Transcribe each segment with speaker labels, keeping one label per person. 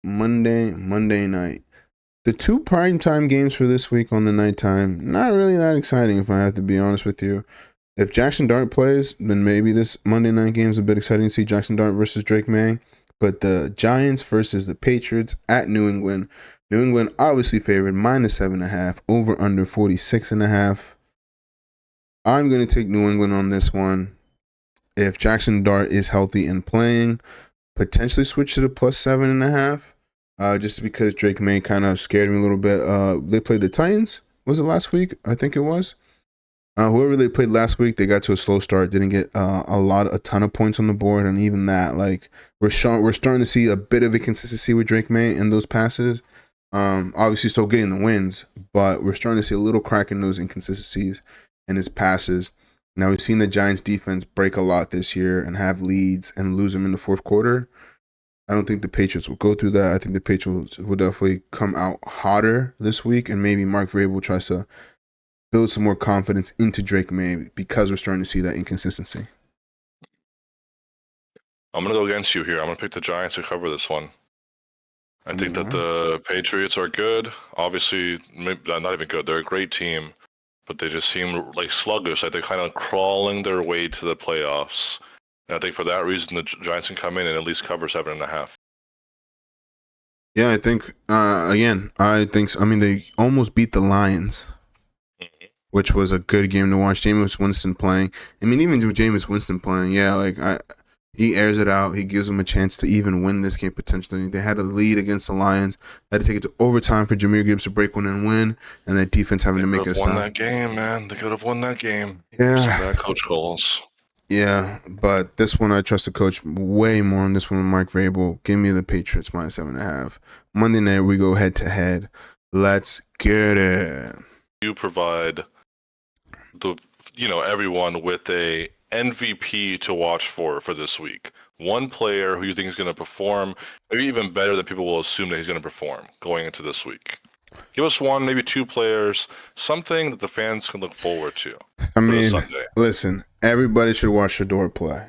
Speaker 1: Monday night. The two primetime games for this week on the nighttime, not really that exciting if I have to be honest with you. If Jackson Dart plays, then maybe this Monday night game is a bit exciting to see Jackson Dart versus Drake May. But the Giants versus the Patriots at New England. New England obviously favored -7.5, over under 46.5. I'm going to take New England on this one. If Jackson Dart is healthy and playing, potentially switch to the +7.5. Just because Drake May kind of scared me a little bit. They played the Titans. Was it last week? I think it was. Whoever they played last week, they got to a slow start. Didn't get a ton of points on the board, and even that, like we're starting to see a bit of inconsistency with Drake May in those passes. Obviously still getting the wins, but we're starting to see a little crack in those inconsistencies in his passes. Now we've seen the Giants defense break a lot this year and have leads and lose them in the fourth quarter. I don't think the Patriots will go through that. I think the Patriots will definitely come out hotter this week, and maybe Mark Vrabel tries to build some more confidence into Drake May because we're starting to see that inconsistency.
Speaker 2: I'm going to go against you here. I'm going to pick the Giants to cover this one. I think that the Patriots are good. Obviously, maybe not even good. They're a great team, but they just seem like sluggish. Like they're kind of crawling their way to the playoffs. And I think for that reason, the Giants can come in and at least cover 7.5.
Speaker 1: Yeah, I think, I think so. I mean, they almost beat the Lions, which was a good game to watch. Jameis Winston playing. I mean, even with Jameis Winston playing, he airs it out. He gives them a chance to even win this game potentially. They had a lead against the Lions. They had to take it to overtime for Jahmyr Gibbs to break one and win, and that defense having to make a stop.
Speaker 2: They could have won that game, man. They could have won that game.
Speaker 1: Yeah.
Speaker 2: Some bad coach calls.
Speaker 1: Yeah, but this one I trust the coach way more on this one with Mark Vrabel. Give me the Patriots -7.5. Monday night we go head to head. Let's get it.
Speaker 2: You provide everyone with a MVP to watch for this week. One player who you think is going to perform, maybe even better than people will assume that he's going to perform going into this week. Give us one, maybe two players, something that the fans can look forward to.
Speaker 1: I mean, listen, everybody should watch Shedeur play.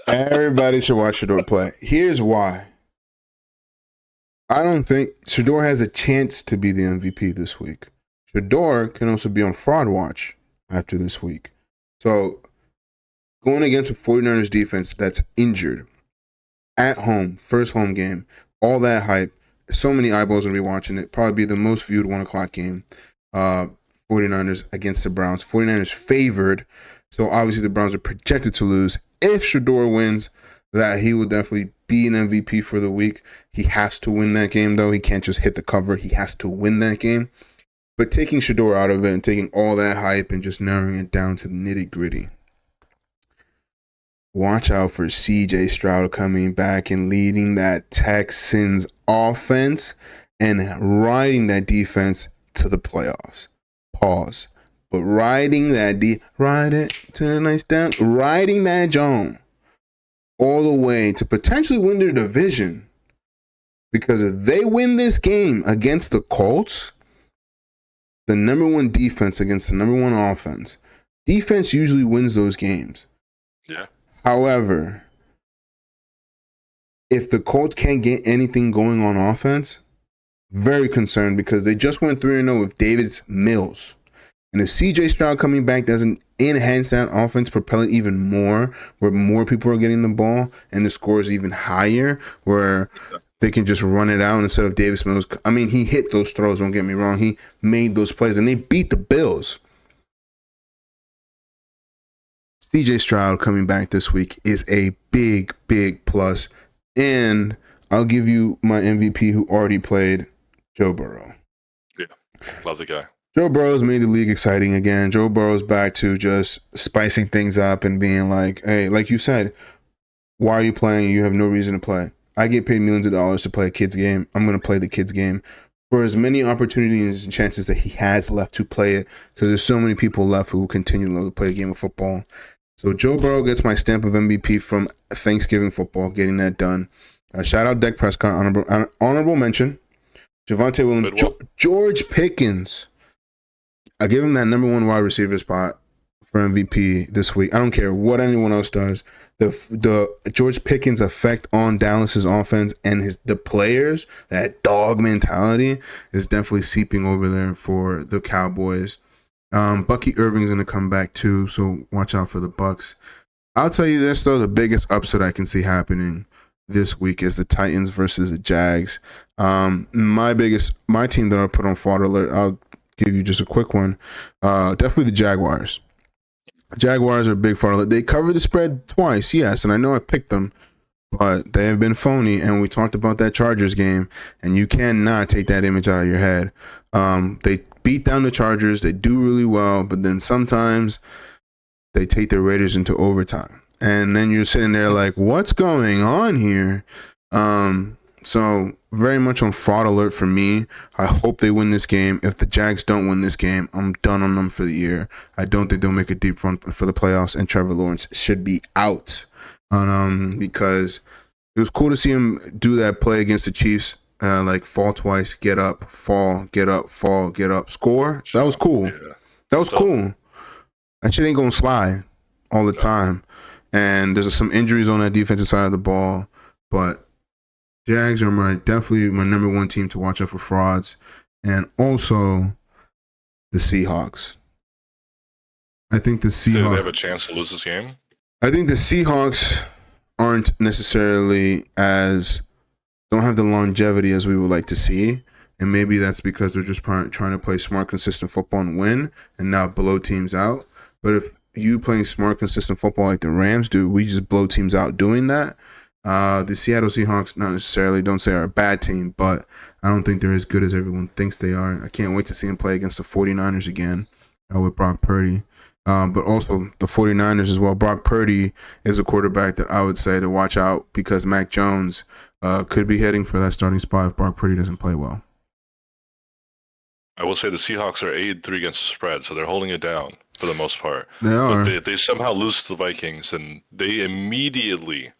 Speaker 1: Everybody should watch Shedeur play. Here's why. I don't think Shedeur has a chance to be the MVP this week. Shedeur can also be on fraud watch after this week. So, going against a 49ers defense that's injured, at home, first home game, all that hype, so many eyeballs going to be watching it. Probably be the most viewed 1 o'clock game. 49ers against the Browns. 49ers favored. So obviously the Browns are projected to lose. If Shedeur wins, that he will definitely be an MVP for the week. He has to win that game, though. He can't just hit the cover. He has to win that game. But taking Shedeur out of it and taking all that hype and just narrowing it down to the nitty-gritty. Watch out for C.J. Stroud coming back and leading that Texans offense and riding that defense to the playoffs. Pause. But riding that to the nice down, riding that Joan all the way to potentially win their division. Because if they win this game against the Colts, the number one defense against the number one offense, defense usually wins those games.
Speaker 2: Yeah.
Speaker 1: However, if the Colts can't get anything going on offense, very concerned because they just went 3-0 with Davis Mills. And if CJ Stroud coming back doesn't enhance that offense, propel it even more, where more people are getting the ball and the score is even higher, where they can just run it out instead of Davis Mills. I mean, he hit those throws, don't get me wrong. He made those plays, and they beat the Bills. CJ Stroud coming back this week is a big, big plus. And I'll give you my MVP who already played, Joe Burrow.
Speaker 2: Yeah, love the guy.
Speaker 1: Joe Burrow's made the league exciting again. Joe Burrow's back to just spicing things up and being like, hey, like you said, why are you playing? You have no reason to play. I get paid millions of dollars to play a kid's game. I'm going to play the kid's game for as many opportunities and chances that he has left to play it, because there's so many people left who will continue to play a game of football. So Joe Burrow gets my stamp of MVP from Thanksgiving football, getting that done. Shout out Dak Prescott, honorable mention. Javonte Williams, George Pickens. I give him that number one wide receiver spot for MVP this week. I don't care what anyone else does. the George Pickens effect on Dallas's offense and the players, that dog mentality is definitely seeping over there for the Cowboys. Bucky Irving's gonna come back too, so watch out for the Bucks. I'll tell you this though, the biggest upset I can see happening this week is the Titans versus the Jags. My team that I'll put on fraud alert, I'll give you just a quick one. Definitely the Jaguars. Jaguars are a big fraud alert. They covered the spread twice, yes, and I know I picked them, but they have been phony, and we talked about that Chargers game, and you cannot take that image out of your head. They beat down the Chargers. They do really well, but then sometimes they take the Raiders into overtime. And then you're sitting there like, what's going on here? So very much on fraud alert for me. I hope they win this game. If the Jags don't win this game, I'm done on them for the year. I don't think they'll make a deep run for the playoffs, and Trevor Lawrence should be out. Because it was cool to see him do that play against the Chiefs. Like fall twice, get up, fall, get up, fall, get up, score. That was cool.
Speaker 2: Yeah.
Speaker 1: That was cool. That shit ain't gonna slide all the time. And there's some injuries on that defensive side of the ball, but Jags are definitely my number one team to watch out for frauds, and also the Seahawks. I think the Seahawks.
Speaker 2: Do they have a chance to lose this game?
Speaker 1: I think the Seahawks aren't necessarily don't have the longevity as we would like to see, and maybe that's because they're just trying to play smart, consistent football and win, and not blow teams out. But if you playing smart, consistent football like the Rams do, we just blow teams out doing that. The Seattle Seahawks, not necessarily, don't say are a bad team, but I don't think they're as good as everyone thinks they are. I can't wait to see them play against the 49ers again with Brock Purdy. But also the 49ers as well. Brock Purdy is a quarterback that I would say to watch out, because Mac Jones could be heading for that starting spot if Brock Purdy doesn't play well.
Speaker 2: I will say the Seahawks are 8-3 against the spread, so they're holding it down for the most part.
Speaker 1: They are.
Speaker 2: But they somehow lose to the Vikings, and they immediately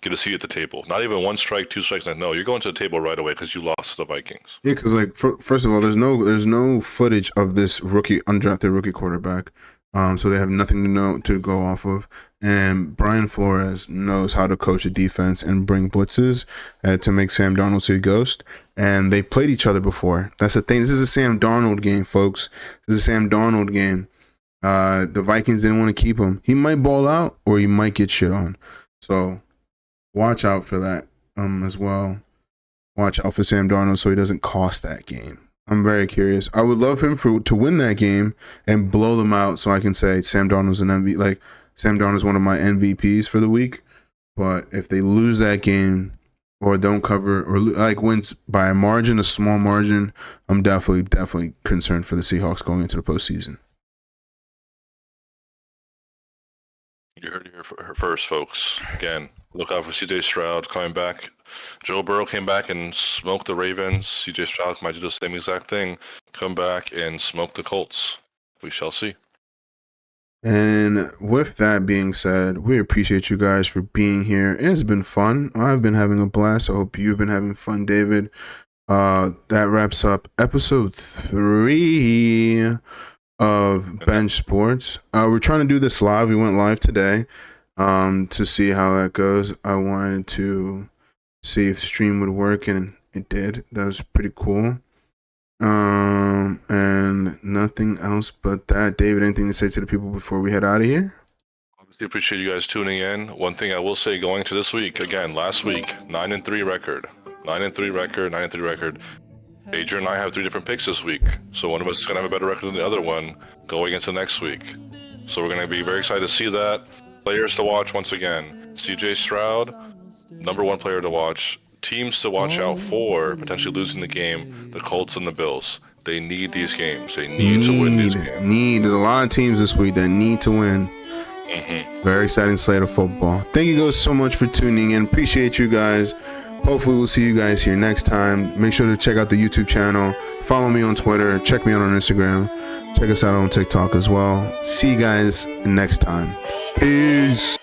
Speaker 2: get a seat at the table. Not even one strike, two strikes. No, you're going to the table right away because you lost to the Vikings.
Speaker 1: Yeah, because first of all, there's no footage of this undrafted rookie quarterback, so they have nothing to go off of. And Brian Flores knows how to coach a defense and bring blitzes to make Sam Darnold see a ghost. And they played each other before. That's the thing. This is a Sam Darnold game, folks. This is a Sam Darnold game. The Vikings didn't want to keep him. He might ball out or he might get shit on. So watch out for that as well. Watch out for Sam Darnold so he doesn't cost that game. I'm very curious. I would love him to win that game and blow them out so I can say Sam Darnold's an MVP. Like, Sam Darnold's one of my MVPs for the week. But if they lose that game or don't cover or like wins by a margin, a small margin, I'm definitely concerned for the Seahawks going into the postseason.
Speaker 2: You heard it here first, folks. Again, look out for CJ Stroud coming back. Joe Burrow came back and smoked the Ravens. CJ Stroud might do the same exact thing. Come back and smoke the Colts. We shall see.
Speaker 1: And with that being said, we appreciate you guys for being here. It has been fun. I've been having a blast. I hope you've been having fun, David. That wraps up episode 3 of Bench Sports. We're trying to do this live. We went live today to see how that goes. I wanted to see if stream would work, and it did. That was pretty cool. And nothing else but that. David, anything to say to the people before we head out of here?
Speaker 2: Obviously, appreciate you guys tuning in. One thing I will say going to this week, again, last week, 9-3 record. 9-3 record. Adrian and I have 3 different picks this week. So one of us is going to have a better record than the other one going into next week. So we're going to be very excited to see that. Players to watch once again. CJ Stroud, number 1 player to watch. Teams to watch out for potentially losing the game, the Colts and the Bills. They need these games. They need to win these games.
Speaker 1: There's a lot of teams this week that need to win.
Speaker 2: Mm-hmm.
Speaker 1: Very exciting slate of football. Thank you guys so much for tuning in. Appreciate you guys. Hopefully we'll see you guys here next time. Make sure to check out the YouTube channel. Follow me on Twitter. Check me out on Instagram. Check us out on TikTok as well. See you guys next time. Peace.